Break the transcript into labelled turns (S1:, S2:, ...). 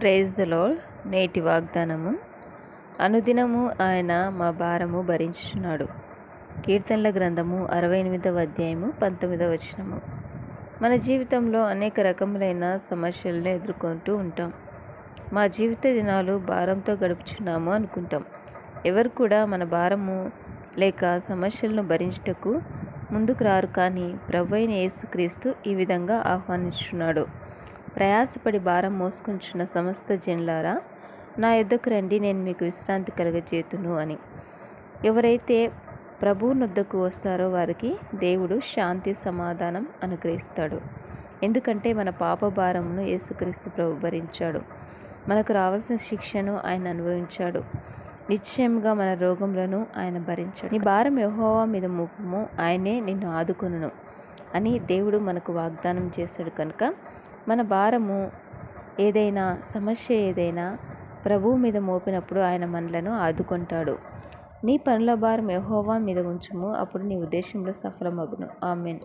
S1: Praise the lord. నేటి వాగ్దానము. అనుదినము ఆయన మా భారము భరించుచున్నాడు. కీర్తనల గ్రంథము 68వ అధ్యాయము 19వ వచనము. మన జీవితంలో అనేక రకములైన సమస్యలను ఎదుర్కొంటూ ఉంటాం. మా జీవిత దినాలు భారంతో గడుపుచున్నాము అనుకుంటాం. ఎవరు కూడా మన భారము లేక సమస్యలను భరించుటకు ముందుకు రారు. కానీ ప్రభువైన యేసుక్రీస్తు ఈ విధంగా ఆహ్వానించున్నాడు. ప్రయాసపడి భారం మోసుకుంటున్న సమస్త జనులారా, నా యొద్దకు రండి, నేను మీకు విశ్రాంతి కలుగజేతును అని. ఎవరైతే ప్రభువు నొద్దకు వస్తారో వారికి దేవుడు శాంతి సమాధానం అనుగ్రహిస్తాడు. ఎందుకంటే మన పాప భారమును యేసుక్రీస్తు ప్రభు భరించాడు. మనకు రావాల్సిన శిక్షను ఆయన అనుభవించాడు. నిశ్చయముగా మన రోగములను ఆయన భరించాడు. నీ భారం యెహోవా మీద మోపుము, ఆయనే నిన్ను ఆదుకొనును అని దేవుడు మనకు వాగ్దానం చేశాడు. కనుక మన భారము ఏదైనా, సమస్య ఏదైనా ప్రభువు మీద మోపినప్పుడు ఆయన మనలను ఆదుకుంటాడు. నీ పనుల భారం యెహోవా మీద ఉంచుము, అప్పుడు నీ ఉద్దేశంలో సఫలమగును. ఆమేన్.